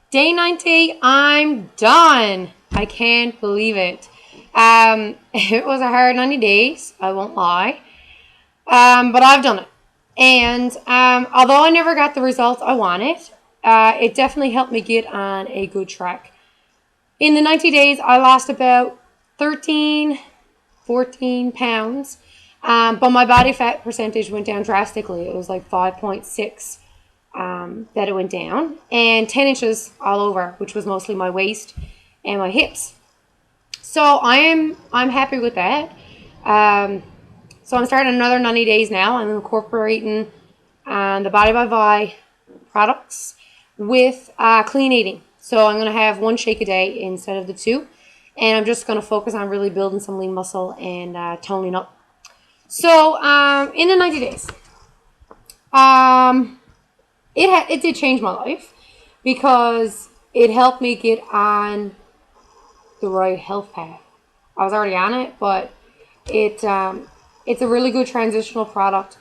Day 90, I'm done. I can't believe it. It was a hard 90 days, I won't lie. But I've done it. And although I never got the results I wanted, it definitely helped me get on a good track. In the 90 days, I lost about 13, 14 pounds. But my body fat percentage went down drastically. It was like 5.6 that it went down. And 10 inches all over, which was mostly my waist and my hips. So I'm happy with that. So I'm starting another 90 days now. I'm incorporating the Body by Vi products with clean eating. So I'm going to have one shake a day instead of the two. And I'm just going to focus on really building some lean muscle and toning up. So in the 90 days, it did change my life because it helped me get on the right health path. I was already on it, but it's a really good transitional product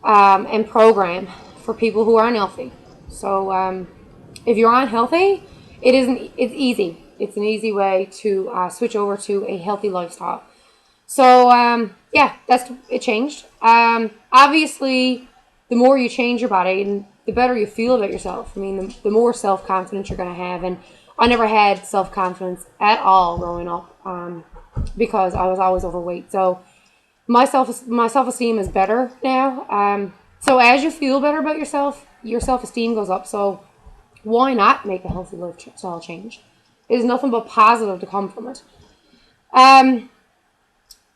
and program for people who aren't healthy. So if you're unhealthy, it's easy. It's an easy way to switch over to a healthy lifestyle. So yeah, it changed. Obviously, the more you change your body, and the better you feel about yourself. I mean, the more self-confidence you're going to have. And I never had self-confidence at all growing up because I was always overweight. So my self-esteem is better now. So as you feel better about yourself, your self-esteem goes up. So why not make a healthy lifestyle change? There's nothing but positive to come from it.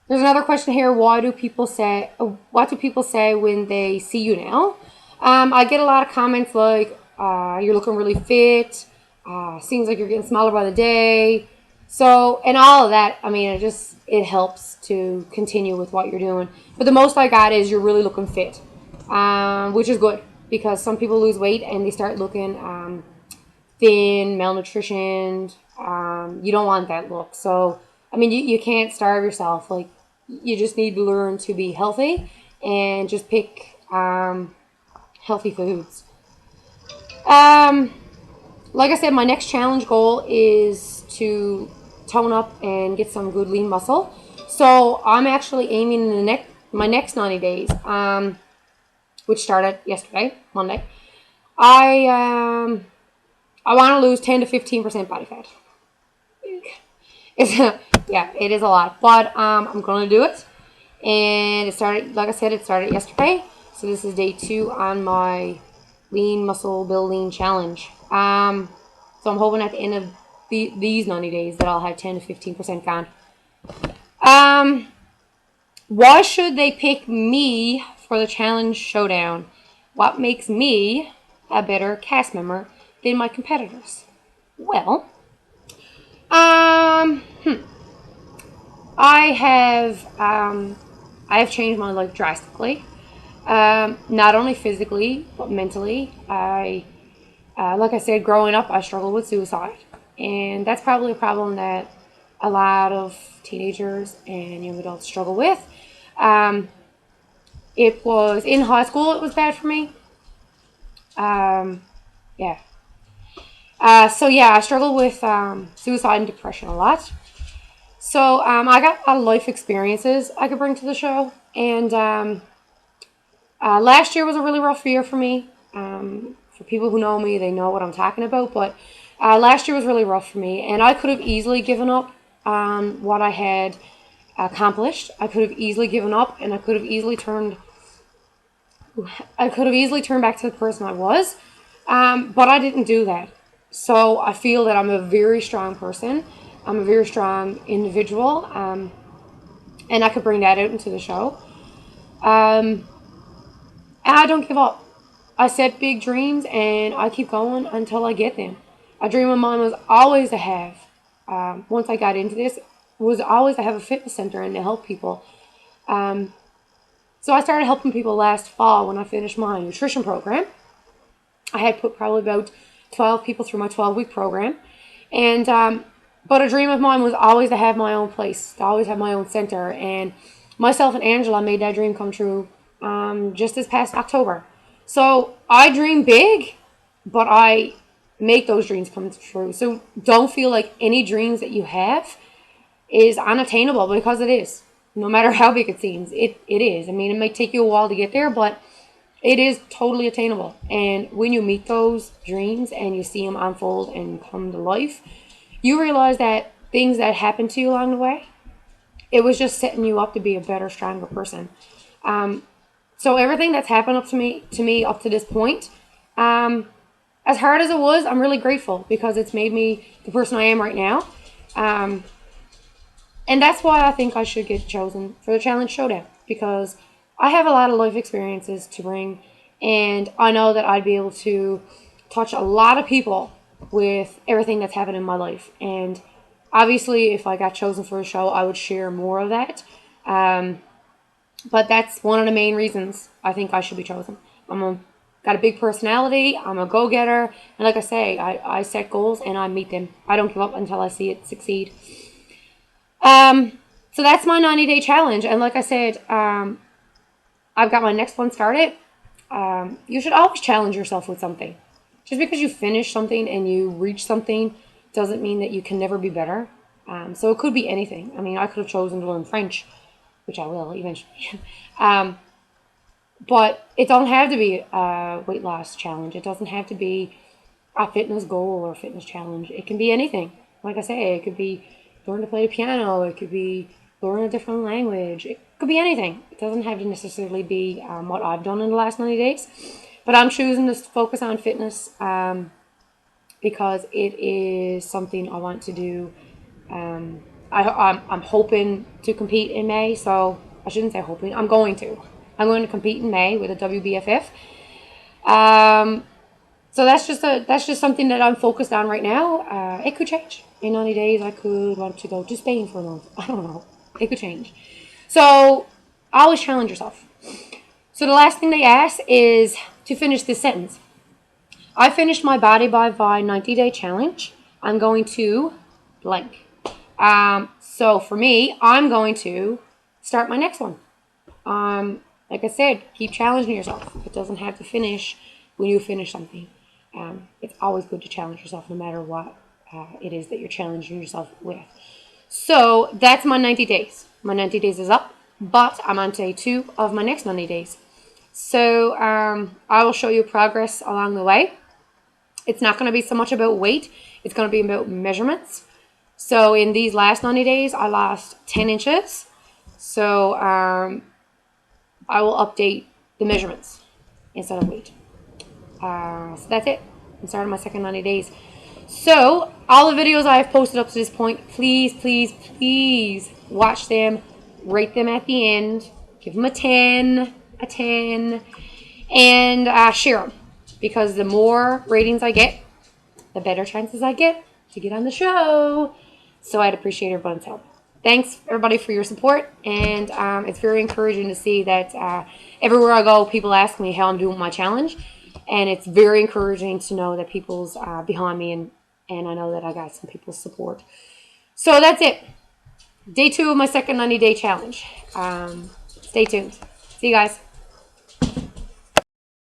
There's another question here. What do people say when they see you now? I get a lot of comments like, you're looking really fit. Seems like you're getting smaller by the day. So, and all of that, I mean, it helps to continue with what you're doing. But the most I got is you're really looking fit, which is good because some people lose weight and they start looking thin, malnutritioned. You don't want that look. So, I mean, you can't starve yourself. Like, you just need to learn to be healthy and just pick healthy foods. Like I said, my next challenge goal is to tone up and get some good lean muscle. So I'm actually aiming in my next 90 days, which started yesterday, Monday. I want to lose 10 to 15% body fat. Yeah, it is a lot, but I'm going to do it. And it started, like I said, it started yesterday. So this is day 2 on my lean muscle building challenge. So I'm hoping at the end of these 90 days that I'll have 10 to 15% gone. Why should they pick me for the challenge showdown? What makes me a better cast member than my competitors? Well, I have changed my life drastically. Not only physically, but mentally. Like I said, growing up, I struggled with suicide. And that's probably a problem that a lot of teenagers and young adults struggle with. It was in high school, it was bad for me. Yeah. So yeah, I struggled with suicide and depression a lot. So I got a lot of life experiences I could bring to the show. And last year was a really rough year for me. For people who know me, they know what I'm talking about. But last year was really rough for me. And I could have easily given up on what I had accomplished. I could have easily given up, and I could have easily turned back to the person I was. But I didn't do that. So I feel that I'm a very strong person. I'm a very strong individual. And I could bring that out into the show. And I don't give up. I set big dreams and I keep going until I get them. A dream of mine was always to have, once I got into this, was always to have a fitness center and to help people. So I started helping people last fall when I finished my nutrition program. I had put probably about 12 people through my 12-week program. And but a dream of mine was always to have my own place, to always have my own center. And myself and Angela made that dream come true just this past October. So I dream big, but I make those dreams come true. So don't feel like any dreams that you have is unattainable, because it is. No matter how big it seems, it is. I mean, it might take you a while to get there, but it is totally attainable. And when you meet those dreams and you see them unfold and come to life, you realize that things that happened to you along the way, it was just setting you up to be a better, stronger person. So everything that's happened up to me up to this point, as hard as it was, I'm really grateful, because it's made me the person I am right now. And that's why I think I should get chosen for the Challenge Showdown, because I have a lot of life experiences to bring, and I know that I'd be able to touch a lot of people with everything that's happened in my life. And obviously, if I got chosen for a show, I would share more of that. But that's one of the main reasons I think I should be chosen. Got a big personality. I'm a go-getter. And like I say, I set goals and I meet them. I don't give up until I see it succeed. So that's my 90-day challenge. And like I said, I've got my next one started. You should always challenge yourself with something. Just because you finish something and you reach something doesn't mean that you can never be better. So it could be anything. I mean, I could have chosen to learn French, which I will eventually. But it don't have to be a weight loss challenge. It doesn't have to be a fitness goal or a fitness challenge. It can be anything. Like I say, it could be learn to play the piano. It could be learn a different language. It could be anything. It doesn't have to necessarily be what I've done in the last 90 days. But I'm choosing to focus on fitness because it is something I want to do. I'm hoping to compete in May. So I shouldn't say hoping. I'm going to. I'm going to compete in May with a WBFF. So that's just something that I'm focused on right now. It could change. In 90 days, I could want to go to Spain for a month. I don't know. It could change. So always challenge yourself. So the last thing they ask is to finish this sentence. I finished my Body by Vi 90-day challenge. I'm going to blank. So for me, I'm going to start my next one. Like I said, keep challenging yourself. It doesn't have to finish when you finish something. It's always good to challenge yourself no matter what it is that you're challenging yourself with. So that's my 90 days. My 90 days is up, but I'm on day 2 of my next 90 days. So I will show you progress along the way. It's not going to be so much about weight. It's going to be about measurements. So in these last 90 days, I lost 10 inches. So I will update the measurements instead of weight. So that's it. I'm starting my second 90 days. So all the videos I have posted up to this point, please, please, please watch them. Rate them at the end. Give them a 10, and share them. Because the more ratings I get, the better chances I get to get on the show. So I'd appreciate everyone's help. Thanks, everybody, for your support. And it's very encouraging to see that everywhere I go, people ask me how I'm doing my challenge. And it's very encouraging to know that people's behind me, and I know that I got some people's support. So that's it. Day 2 of my second 90-day challenge. Stay tuned. See you guys.